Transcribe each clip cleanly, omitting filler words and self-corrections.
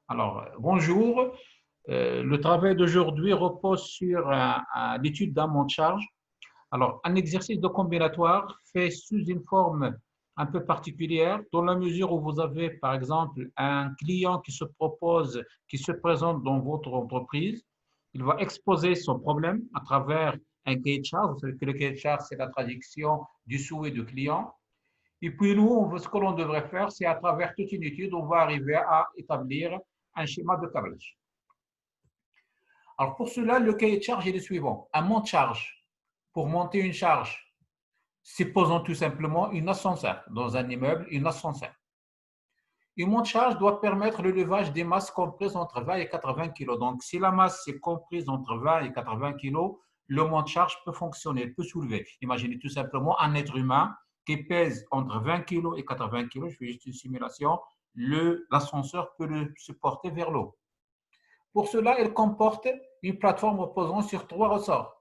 Bonjour. Le travail d'aujourd'hui repose sur l'étude d'un mont de charge. Alors, un exercice de combinatoire fait sous une forme un peu particulière, dans la mesure où vous avez, par exemple, un client qui se propose, qui se présente dans votre entreprise. Il va exposer son problème à travers un cahier de charge. Vous savez que le cahier de charge, c'est la traduction du souhait du client. Et puis nous, ce que l'on devrait faire, c'est à travers toute une étude, on va arriver à établir un schéma de câblage. Alors pour cela, le cahier de charge est le suivant. Un mont de charge. Pour monter une charge, supposons tout simplement une ascenseur. Dans un immeuble, une ascenseur. Une mont de charge doit permettre le levage des masses comprises entre 20 et 80 kg. Donc si la masse est comprise entre 20 et 80 kg, le mont de charge peut fonctionner, peut soulever. Imaginez tout simplement un être humain qui pèse entre 20 kg et 80 kg. Je fais juste une simulation. L'ascenseur peut le supporter vers l'eau. Pour cela, il comporte une plateforme reposant sur 3 ressorts.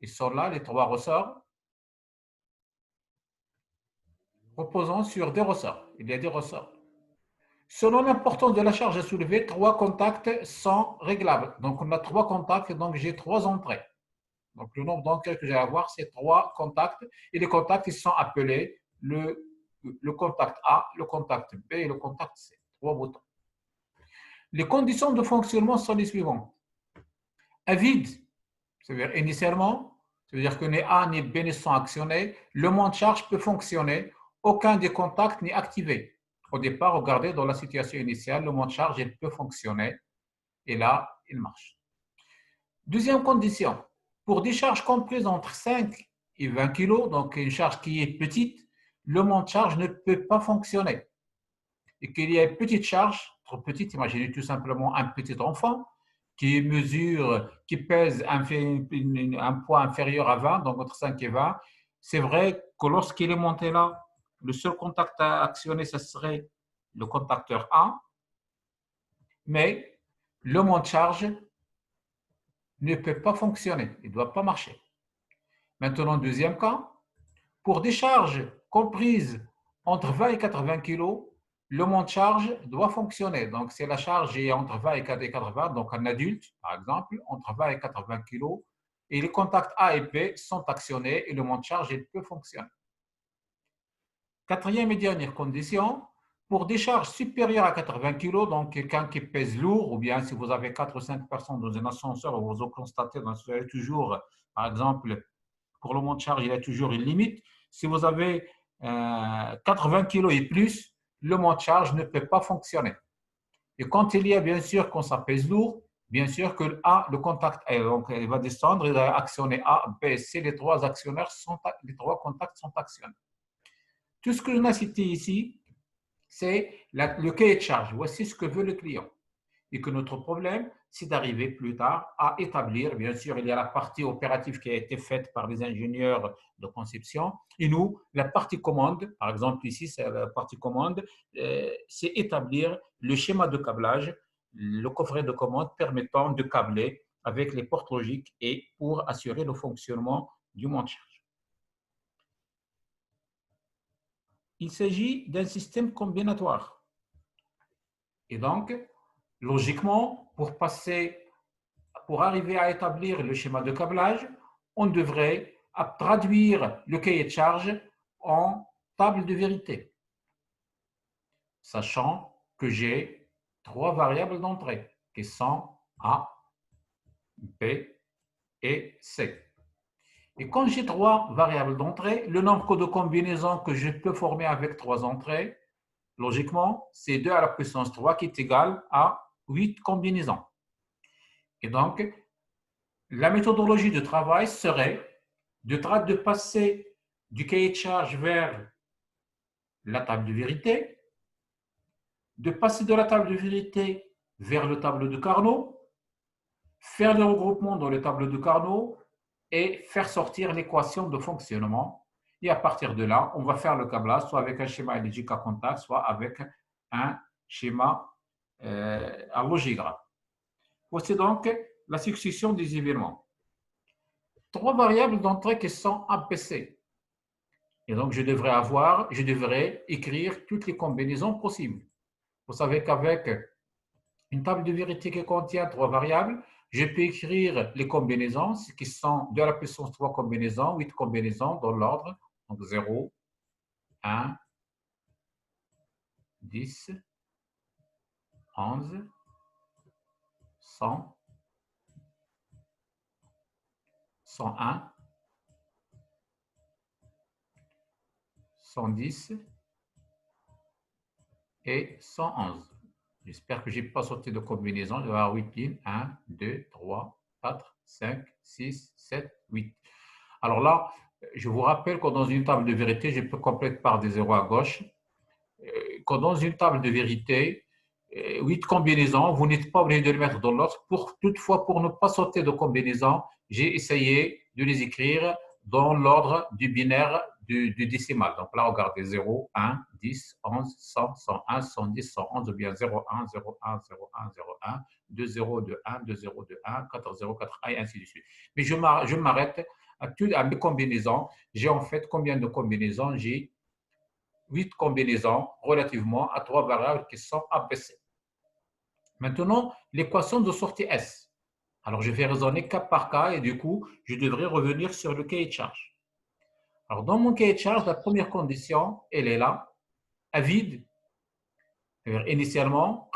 Ils sont là, les 3 ressorts, reposant sur 2 ressorts. Il y a des ressorts. Selon l'importance de la charge à soulever, 3 contacts sont réglables. Donc, on a 3 contacts, donc j'ai 3 entrées. Donc, le nombre d'entrées que j'ai à avoir, c'est 3 contacts. Et les contacts, ils sont appelés le contact A, le contact B et le contact C. 3 boutons. Les conditions de fonctionnement sont les suivantes. Un vide, c'est-à-dire initialement, c'est-à-dire que ni A ni B ne sont actionnés, le mont de charge peut fonctionner, aucun des contacts n'est activé. Au départ, regardez, dans la situation initiale, le mont de charge il peut fonctionner et là, il marche. Deuxième condition, pour des charges comprises entre 5 et 20 kg, donc une charge qui est petite, le mont de charge ne peut pas fonctionner. Et qu'il y ait une petite charge, trop petite, imaginez tout simplement un petit enfant, qui pèse un poids inférieur à 20, donc entre 5 et 20, c'est vrai que lorsqu'il est monté là, le seul contact à actionner, ce serait le contacteur A, mais le mont de charge ne peut pas fonctionner, il ne doit pas marcher. Maintenant, deuxième cas, pour des charges comprises entre 20 et 80 kg, le mont de charge doit fonctionner. Donc, si la charge est entre 20 et 80, donc un adulte, par exemple, entre 20 et 80 kg, et les contacts A et B sont actionnés et le mont de charge peut fonctionner. Quatrième et dernière condition, pour des charges supérieures à 80 kg, donc quelqu'un qui pèse lourd, ou bien si vous avez 4 ou 5 personnes dans un ascenseur, vous constatez, vous avez toujours, par exemple, pour le mont de charge, il y a toujours une limite. Si vous avez 80 kg et plus, le mont de charge ne peut pas fonctionner. Et quand il y a, bien sûr, quand ça pèse lourd, bien sûr que le contact donc, il va descendre, il va actionner A, B, C. Les 3 contacts sont actionnés. Tout ce que l'on a cité ici, c'est le cahier de charge. Voici ce que veut le client. Et que notre problème, c'est d'arriver plus tard à établir, bien sûr, il y a la partie opérative qui a été faite par les ingénieurs de conception, et nous, la partie commande, par exemple ici, c'est la partie commande, c'est établir le schéma de câblage, le coffret de commande permettant de câbler avec les portes logiques et pour assurer le fonctionnement du mont de charge. Il s'agit d'un système combinatoire. Et donc, logiquement, pour arriver à établir le schéma de câblage, on devrait traduire le cahier de charge en table de vérité, sachant que j'ai 3 variables d'entrée qui sont A, B et C. Et quand j'ai 3 variables d'entrée, le nombre de combinaisons que je peux former avec 3 entrées, logiquement, c'est 2 à la puissance 3 qui est égal à 8 combinaisons. Et donc, la méthodologie de travail serait de passer du cahier de charge vers la table de vérité, de passer de la table de vérité vers le tableau de Carnot, faire le regroupement dans le tableau de Carnot et faire sortir l'équation de fonctionnement. Et à partir de là, on va faire le câblage soit avec un schéma énergique à contact, soit avec un schéma à logigramme. Voici donc la succession des événements. 3 variables d'entrée qui sont APC. Et donc, je devrais écrire toutes les combinaisons possibles. Vous savez qu'avec Une table de vérité qui contient trois variables. Je peux écrire les combinaisons qui sont de la puissance 3 combinaisons, 8 combinaisons dans l'ordre. Donc 0, 1, 10, 11, 100, 101, 110 et 111. J'espère que je n'ai pas sauté de combinaison. Il va y avoir 8 lignes. 1, 2, 3, 4, 5, 6, 7, 8. Alors là, je vous rappelle que dans une table de vérité, je peux compléter par des zéros à gauche. Que dans une table de vérité, 8 combinaisons, vous n'êtes pas obligé de les mettre dans l'autre. Toutefois, pour ne pas sauter de combinaisons, j'ai essayé de les écrire dans l'ordre du binaire du décimal. Donc là, regardez 0, 1, 10, 11, 100, 101, 110, 111, ou bien 0, 1, 0, 1, 0, 1, 0, 1, 2, 0, 2, 1, 2, 0, 2, 1, 4, 0, 4, 1, et ainsi de suite. Mais je m'arrête à mes combinaisons. J'ai en fait combien de combinaisons? J'ai 8 combinaisons relativement à trois variables qui sont abaissées. Maintenant, l'équation de sortie S. Alors, je vais raisonner cas par cas et du coup, je devrais revenir sur le cahier de charge. Alors, dans mon cahier de charge, la première condition, elle est là, à vide. Initialement,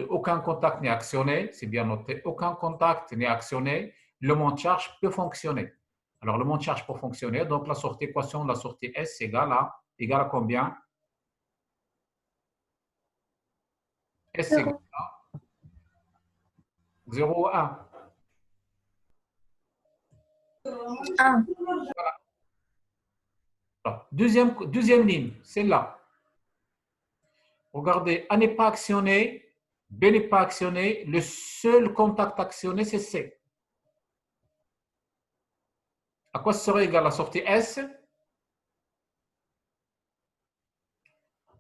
aucun contact n'est actionné, c'est bien noté, aucun contact n'est actionné, le monte charge peut fonctionner. Alors, le monte charge peut fonctionner, donc la sortie équation de la sortie S égale à combien? S égale à 0 à 1. 1. Deuxième ligne, celle-là. Regardez, A n'est pas actionné, B n'est pas actionné, le seul contact actionné, c'est C. À quoi serait égale la sortie S?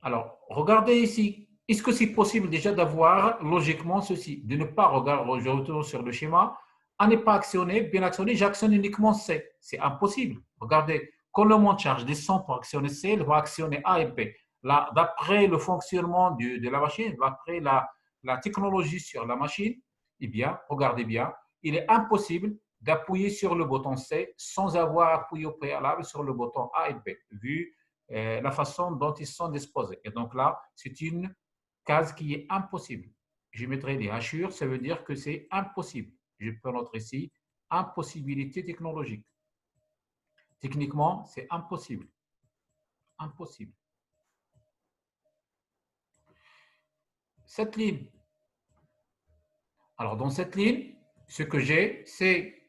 Alors, regardez ici. Est-ce que c'est possible déjà d'avoir logiquement ceci? De ne pas regarder, je retourne sur le schéma. A n'est pas actionné, B n'est actionné, j'actionne uniquement C. C'est impossible. Regardez, quand le monte charge descend pour actionner C, il va actionner A et B. Là, d'après le fonctionnement de la machine, d'après la technologie sur la machine, eh bien, regardez bien, il est impossible d'appuyer sur le bouton C sans avoir appuyé au préalable sur le bouton A et B, vu la façon dont ils sont disposés. Et donc là, c'est une case qui est impossible. Je mettrai des hachures, ça veut dire que c'est impossible. Je peux noter ici, impossibilité technologique. Techniquement, c'est impossible. Impossible. Cette ligne. Alors, dans cette ligne, ce que j'ai, c'est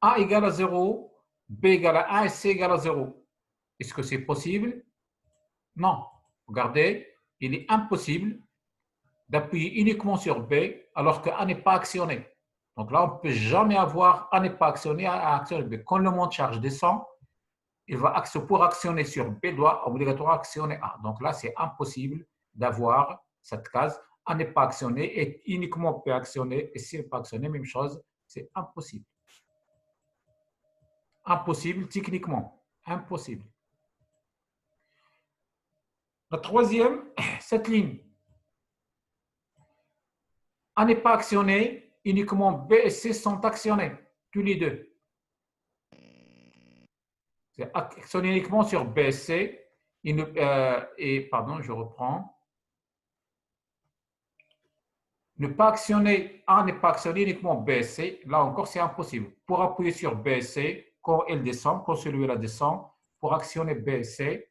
A égale à 0, B égale à 1 et C égale à 0. Est-ce que c'est possible? Non. Regardez, il est impossible d'appuyer uniquement sur B alors que A n'est pas actionné. Donc là, on ne peut jamais avoir A n'est pas actionné, A actionné B. Quand le monte charge descend, il va pour actionner sur B, doit obligatoirement actionner A. Donc là, c'est impossible d'avoir cette case. A n'est pas actionné et uniquement B actionné. Et si n'est pas actionné, même chose, c'est impossible. Impossible techniquement. Impossible. La troisième, cette ligne. A n'est pas actionné, uniquement B et C sont actionnés, tous les deux. C'est actionné uniquement sur B et C. Pardon, je reprends. Ne pas actionner A n'est pas actionné uniquement B et C. Là encore, c'est impossible. Pour appuyer sur B et C, quand elle descend, quand celui-là descend, pour actionner B et C,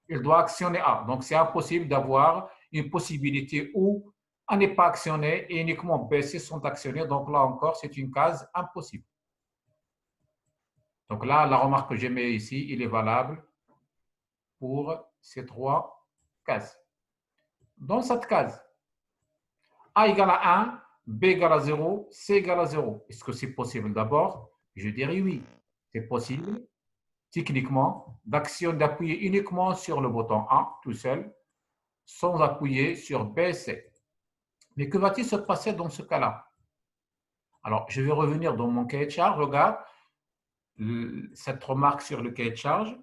il doit actionner A. Donc, c'est impossible d'avoir une possibilité où A n'est pas actionné et uniquement B et C sont actionnés. Donc, là encore, c'est une case impossible. Donc là, la remarque que je mets ici, il est valable pour ces trois cases. Dans cette case, A égale à 1, B égale à 0, C égale à 0. Est-ce que c'est possible d'abord? Je dirais oui. C'est possible, techniquement, d'appuyer uniquement sur le bouton A tout seul, sans appuyer sur B et C. Mais que va-t-il se passer dans ce cas-là? Alors, je vais revenir dans mon cahier de charge. Regarde cette remarque sur le cahier de charge.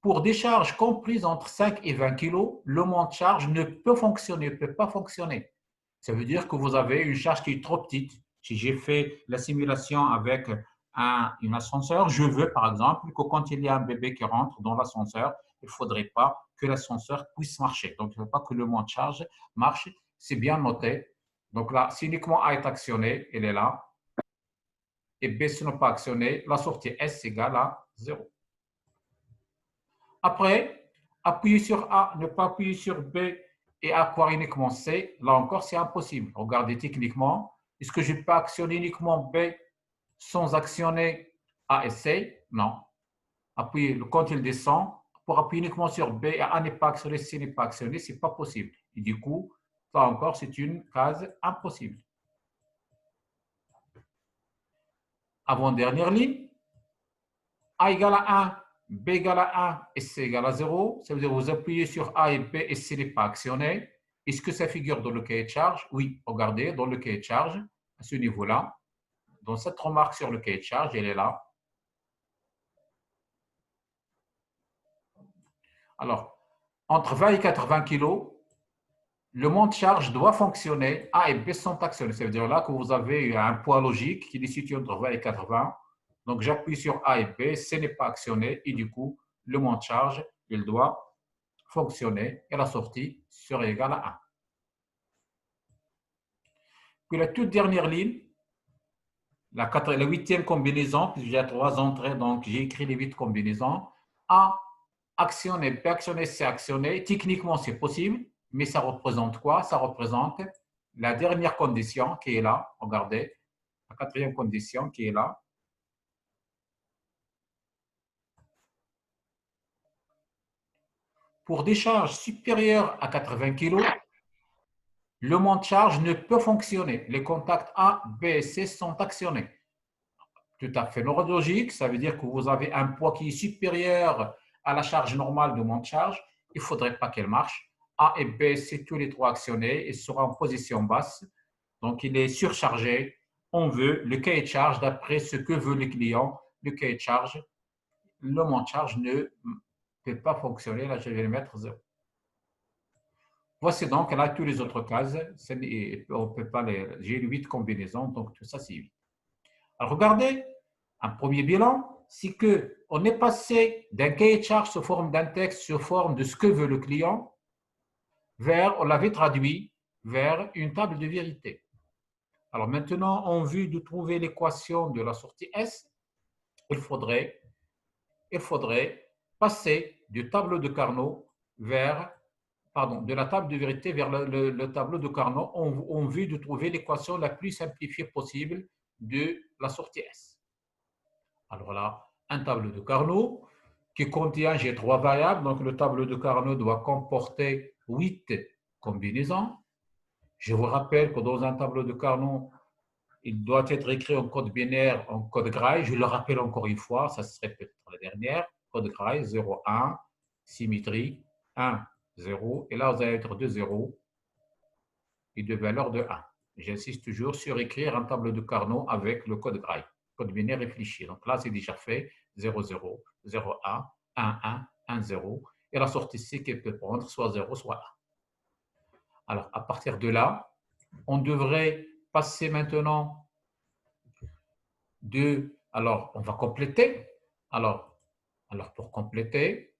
Pour des charges comprises entre 5 et 20 kg, le monte charge ne peut fonctionner, ne peut pas fonctionner. Ça veut dire que vous avez une charge qui est trop petite. Si j'ai fait la simulation avec un ascenseur, je veux par exemple que quand il y a un bébé qui rentre dans l'ascenseur, il ne faudrait pas que l'ascenseur puisse marcher. Donc, il ne faut pas que le moins de charge marche. C'est bien noté. Donc là, si uniquement A est actionné, elle est là. Et B, si n'est pas actionné, la sortie S égale à 0. Après, appuyer sur A, ne pas appuyer sur B et avoir uniquement C, là encore, c'est impossible. Regardez techniquement, est-ce que je peux actionner uniquement B sans actionner A et C? Non. Appuyer, quand il descend, pour appuyer uniquement sur B et A n'est pas actionné, C n'est pas actionné, ce n'est pas possible. Et du coup, là encore, c'est une case impossible. Avant-dernière ligne, A égale à 1, B égale à 1 et C égale à 0. Ça veut dire que vous appuyez sur A et B et C n'est pas actionné. Est-ce que ça figure dans le cahier de charge? Oui, regardez, dans le cahier de charge, à ce niveau-là, dans cette remarque sur le cahier de charge, elle est là. Alors, entre 20 et 80 kg, le mont de charge doit fonctionner. A et B sont actionnés. Ça veut dire là que vous avez un poids logique qui est situé entre 20 et 80. Donc, j'appuie sur A et B, C n'est pas actionné et du coup, le mont de charge, il doit fonctionner et la sortie serait égale à 1. Puis la toute dernière ligne, la 8e combinaison, puisque j'ai 3 entrées, donc j'ai écrit les 8 combinaisons. A actionné, B actionné, C actionné. Techniquement, c'est possible, mais ça représente quoi? Ça représente la dernière condition qui est là. Regardez, la 4e condition qui est là. Pour des charges supérieures à 80 kg, le mont de charge ne peut fonctionner. Les contacts A, B et C sont actionnés. Tout à fait logique, ça veut dire que vous avez un poids qui est supérieur à la charge normale de mont de charge. Il ne faudrait pas qu'elle marche. A et B, c'est tous les trois actionnés et sera en position basse. Donc, il est surchargé. On veut le cahier de charge d'après ce que veut le client. Le cahier de charge, le mont de charge ne peut pas fonctionner. Là, je vais le mettre 0. Voici donc là tous les autres cases. On peut pas les. J'ai 8 combinaisons, donc tout ça, c'est 8. Alors, regardez, un premier bilan, c'est qu'on est passé d'un cahier de charge sous forme d'un texte, sous forme de ce que veut le client, vers, on l'avait traduit, vers une table de vérité. Alors maintenant, en vue de trouver l'équation de la sortie S, il faudrait passer du tableau de Carnot vers, de la table de vérité vers le tableau de Carnot en vue de trouver l'équation la plus simplifiée possible de la sortie S. Alors là, un tableau de Carnot qui contient, j'ai 3 variables, donc le tableau de Carnot doit comporter 8 combinaisons. Je vous rappelle que dans un tableau de Carnot, il doit être écrit en code binaire, en code Gray. Je le rappelle encore une fois, ça se répète pour la dernière. Code Gray, 0, 1, symétrie, 1, 0. Et là, vous allez être 2 0 et 2 valeurs de 1. J'insiste toujours sur écrire un tableau de Carnot avec le code Gray, code binaire réfléchi. Donc là, c'est déjà fait. 0, 0, 0, 1, 1, 1, 1, 0. Et la sortie C qui peut prendre soit 0, soit 1. Alors, à partir de là, on devrait passer maintenant de... Alors, on va compléter. Alors pour compléter,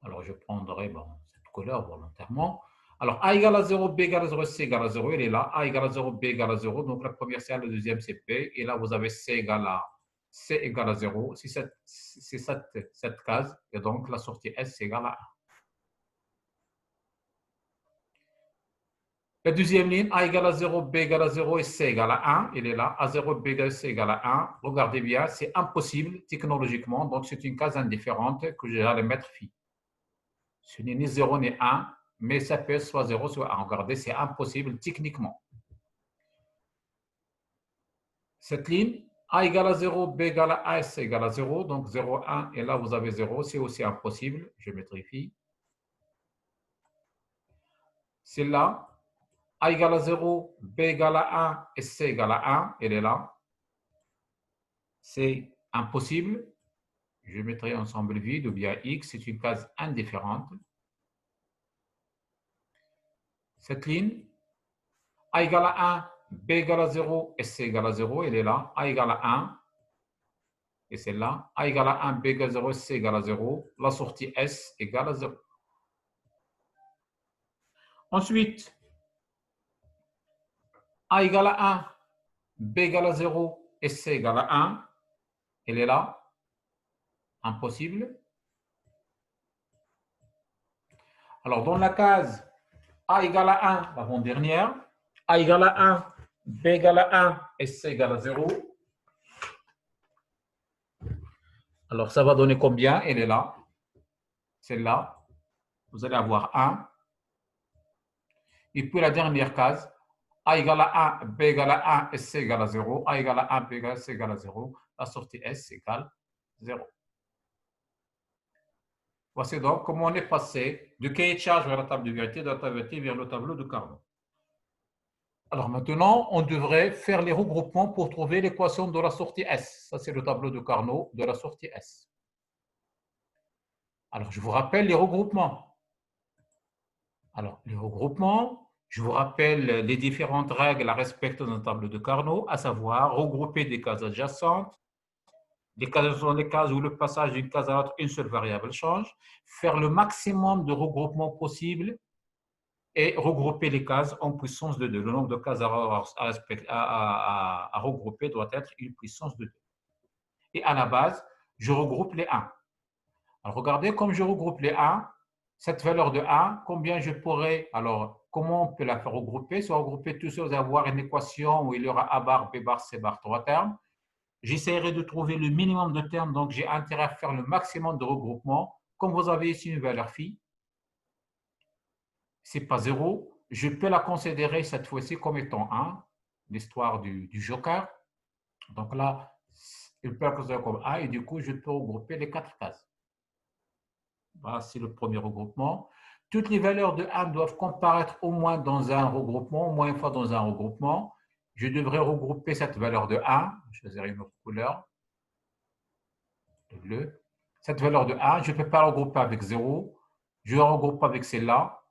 alors je prendrai cette couleur volontairement. Alors, A égale à 0, B égale à 0, C égale à 0, il est là. A égale à 0, B égale à 0. Donc, la première, c'est A, la deuxième, c'est B. Et là, vous avez C égale à 0. C'est cette case. Et donc, la sortie S égale à 1. La deuxième ligne, A égale à 0, B égale à 0 et C égale à 1. Il est là. A0, B égale à C égale à 1. Regardez bien, c'est impossible technologiquement. Donc, c'est une case indifférente que j'allais mettre phi. Ce n'est ni 0 ni 1, mais ça peut être soit 0, soit 1. Regardez, c'est impossible techniquement. Cette ligne, A égale à 0, B égale à 1, C égale à 0. Donc 0, 1, et là vous avez 0. C'est aussi impossible. Je mettrai phi. Celle-là, A égale à 0, B égale à 1 et C égale à 1. Elle est là. C'est impossible. Je mettrai ensemble vide ou bien X. C'est une case indifférente. Cette ligne, A égale à 1, B égale à 0 et C égale à 0, elle est là. A égale à 1, et c'est là. A égale à 1, B égale à 0, C égale à 0. La sortie S égale à 0. Ensuite, A égale à 1, B égale à 0 et C égale à 1. Elle est là. Impossible. Alors, dans la case A égale à 1, l'avant-dernière, A égale à 1, B égale à 1 et C égale à 0. Alors, ça va donner combien? Elle est là. Celle-là. Vous allez avoir 1. Et puis la dernière case, A égale à 1, B égale à 1 et C égale à 0. A égale à 1, B égale à C égale à 0. La sortie S égale 0. Voici donc comment on est passé du cahier de charge vers la table de vérité, de la table de vérité vers le tableau de Carnot. Alors maintenant, on devrait faire les regroupements pour trouver l'équation de la sortie S. Ça, c'est le tableau de Carnot de la sortie S. Alors, je vous rappelle les regroupements. Alors, les regroupements, je vous rappelle les différentes règles à respecter dans le tableau de Carnot, à savoir regrouper des cases adjacentes, les cases sont les cases où le passage d'une case à l'autre, une seule variable change, faire le maximum de regroupements possible et regrouper les cases en puissance de 2. Le nombre de cases à regrouper doit être une puissance de 2. Et à la base, je regroupe les 1. Alors, regardez comme je regroupe les 1. Cette valeur de 1, combien je pourrais, alors, comment on peut la faire regrouper? Soit regrouper tout ça, vous allez avoir une équation où il y aura A bar, B bar, C bar, 3 termes. J'essaierai de trouver le minimum de termes, donc j'ai intérêt à faire le maximum de regroupement. Comme vous avez ici une valeur phi, ce n'est pas 0, je peux la considérer cette fois-ci comme étant 1, l'histoire du joker. Donc là, il peut la considérer comme 1 et du coup, je peux regrouper les 4 cases. Voilà, c'est le premier regroupement. Toutes les valeurs de 1 doivent comparaître au moins dans un regroupement, au moins une fois dans un regroupement. Je devrais regrouper cette valeur de 1. Je choisirai une autre couleur, le bleu. Cette valeur de 1, je ne peux pas la regrouper avec 0. Je la regroupe avec celle-là.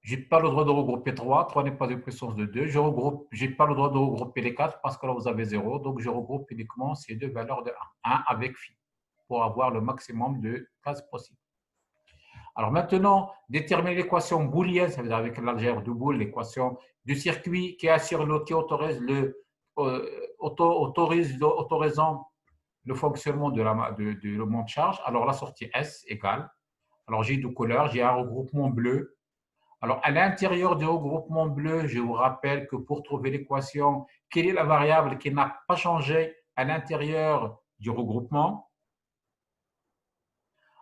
Je n'ai pas le droit de regrouper 3. 3 n'est pas une puissance de 2. Je n'ai pas le droit de regrouper les 4 parce que là, vous avez 0. Donc, je regroupe uniquement ces deux valeurs de 1. 1 avec phi pour avoir le maximum de cases possibles. Alors maintenant, déterminer l'équation booléenne, ça veut dire avec l'algèbre de Boole, l'équation du circuit qui assure qui autorisant le fonctionnement de le mont de charge. Alors la sortie S égale, alors j'ai deux couleurs, j'ai un regroupement bleu. Alors à l'intérieur du regroupement bleu, je vous rappelle que pour trouver l'équation, quelle est la variable qui n'a pas changé à l'intérieur du regroupement?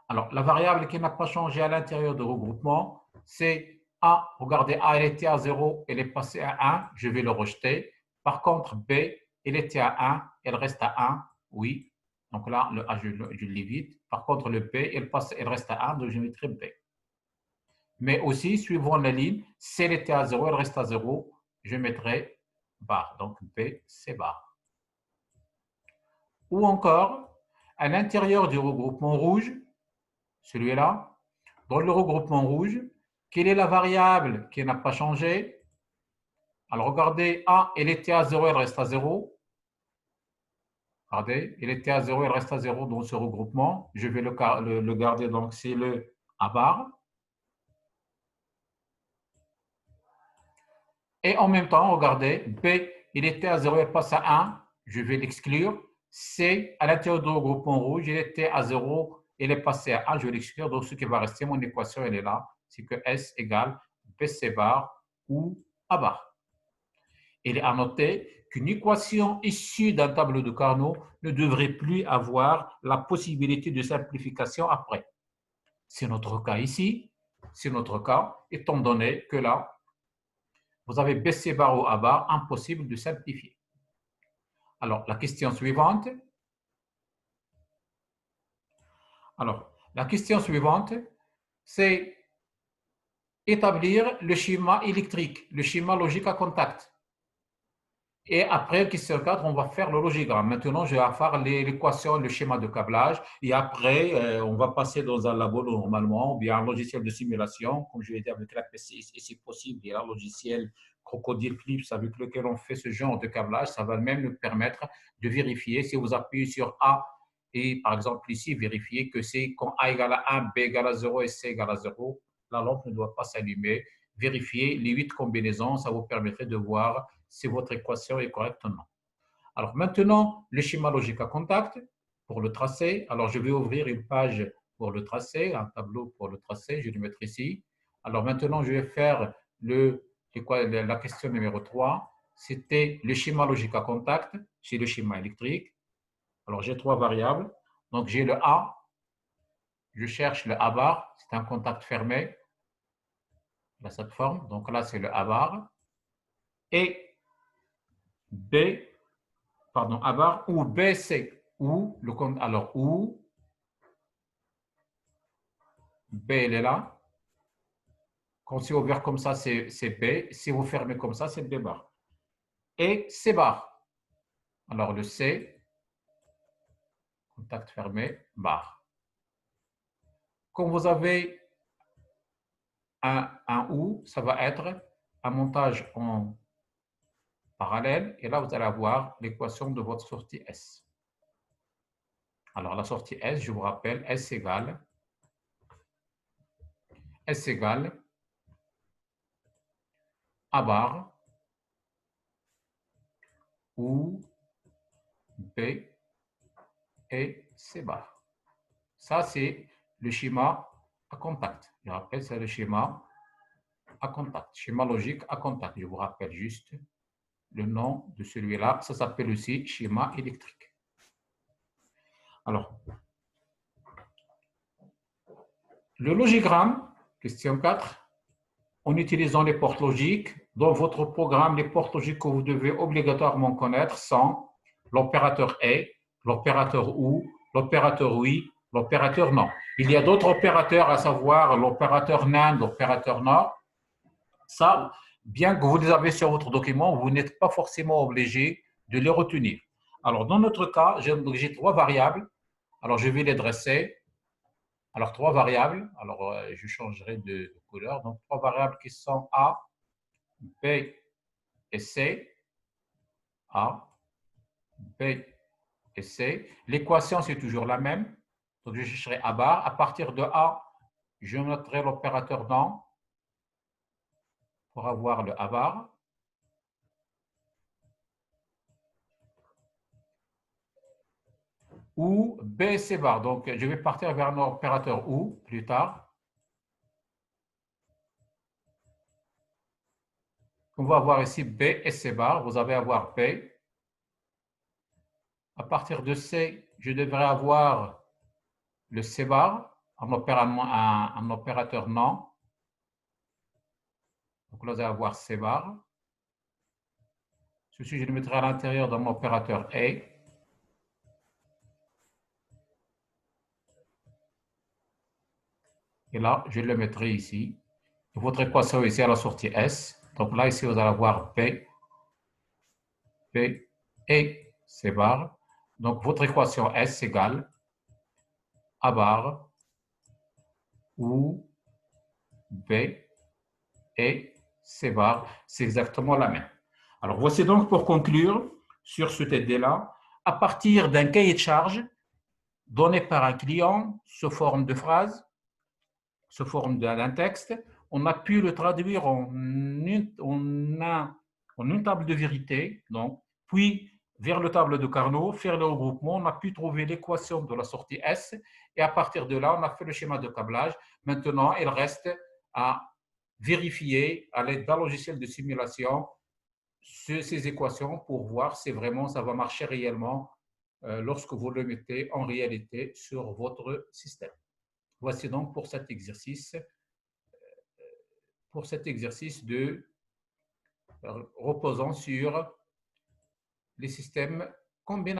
Alors, la variable qui n'a pas changé à l'intérieur du regroupement, c'est A. Regardez, A, elle était à 0, elle est passée à 1, je vais le rejeter. Par contre, B, elle était à 1, elle reste à 1, oui. Donc là, le A, je l'évite. Par contre, le B, elle reste à 1, donc je mettrai B. Mais aussi, suivant la ligne, si elle était à 0, elle reste à 0, je mettrai bar. Donc B, c'est bar. Ou encore, à l'intérieur du regroupement rouge, celui-là, dans le regroupement rouge, quelle est la variable qui n'a pas changé? Alors, regardez, A, elle était à 0, elle reste à 0. Regardez, elle était à 0, elle reste à 0 dans ce regroupement. Je vais le garder, donc c'est le A bar. Et en même temps, regardez, B, il était à 0, elle passe à 1. Je vais l'exclure. C, à l'intérieur du regroupement rouge, il était à 0, il est passé à 1, je vais l'exclure. Donc, ce qui va rester, mon équation, elle est là. C'est que S égale BC bar ou A bar. Il est à noter qu'une équation issue d'un tableau de Carnot ne devrait plus avoir la possibilité de simplification après. C'est notre cas ici. C'est notre cas, étant donné que là, vous avez BC bar ou A bar, impossible de simplifier. Alors, la question suivante. Alors, la question suivante, c'est établir le schéma électrique, le schéma logique à contact. Et après, question 4, on va faire le logigramme. Maintenant, je vais faire l'équation, le schéma de câblage. Et après, on va passer dans un labo normalement, ou bien un logiciel de simulation, comme je l'ai dit avec la PC, et si possible, il y a un logiciel Crocodile Clips avec lequel on fait ce genre de câblage, ça va même nous permettre de vérifier si vous appuyez sur A et par exemple ici, vérifier que c'est quand A égale à 1, B égale à 0 et C égale à 0, la lampe ne doit pas s'allumer. Vérifiez les 8 combinaisons, ça vous permettrait de voir si votre équation est correcte ou non. Alors maintenant, le schéma logique à contact pour le tracé. Alors je vais ouvrir une page pour le tracé, un tableau pour le tracé, je vais le mettre ici. Alors maintenant, je vais faire la question numéro 3. C'était le schéma logique à contact chez le schéma électrique. Alors j'ai 3 variables. Donc j'ai le A, je cherche le A bar, c'est un contact fermé de cette forme. Donc là, c'est le A bar. Et B, pardon, A bar ou BC, ou le compte, alors ou B, elle est là. Quand c'est ouvert comme ça, c'est B. Si vous fermez comme ça, c'est B bar. Et C bar. Alors le C, contact fermé, bar. Quand vous avez un OU, ça va être un montage en parallèle. Et là, vous allez avoir l'équation de votre sortie S. Alors la sortie S, je vous rappelle, S égale A bar ou B et C bar. Ça, c'est le schéma à contact. Je rappelle, c'est le schéma à contact, schéma logique à contact. Je vous rappelle juste le nom de celui-là. Ça s'appelle aussi schéma électrique. Alors, le logigramme, question 4. En utilisant les portes logiques, dans votre programme, les portes logiques que vous devez obligatoirement connaître sont l'opérateur et, l'opérateur ou, l'opérateur oui, l'opérateur non. Il y a d'autres opérateurs, à savoir l'opérateur NAND, l'opérateur NOR. Ça, bien que vous les avez sur votre document, vous n'êtes pas forcément obligé de les retenir. Alors, dans notre cas, j'ai 3 variables. Alors, je vais les dresser. Alors, 3 variables. Alors, je changerai de couleur. Donc, 3 variables qui sont A, B et C. A, B et C. L'équation, c'est toujours la même. Donc, je chercherai A bar. À partir de A, je noterai l'opérateur dans pour avoir le A bar. Ou B et C bar. Donc, je vais partir vers un opérateur ou plus tard. On va avoir ici B et C bar. Vous allez avoir B. À partir de C, je devrais avoir le C bar, un opérateur non. Donc là, vous allez avoir C bar. Ceci, je le mettrai à l'intérieur de mon opérateur A. Et là, je le mettrai ici. Votre équation ici à la sortie S. Donc là, ici, vous allez avoir B et C bar. Donc, votre équation S égale A bar ou B et C bar. C'est exactement la même. Alors, voici donc pour conclure sur ce TD-là, à partir d'un cahier de charge donné par un client sous forme de phrase, sous forme d'un texte, on a pu le traduire en une table de vérité, donc, puis vers le tableau de Carnot, faire le regroupement, on a pu trouver l'équation de la sortie S, et à partir de là, on a fait le schéma de câblage. Maintenant, il reste à vérifier à l'aide d'un logiciel de simulation ces équations pour voir si vraiment ça va marcher réellement lorsque vous le mettez en réalité sur votre système. Voici donc pour cet exercice de reposant sur les systèmes combinables.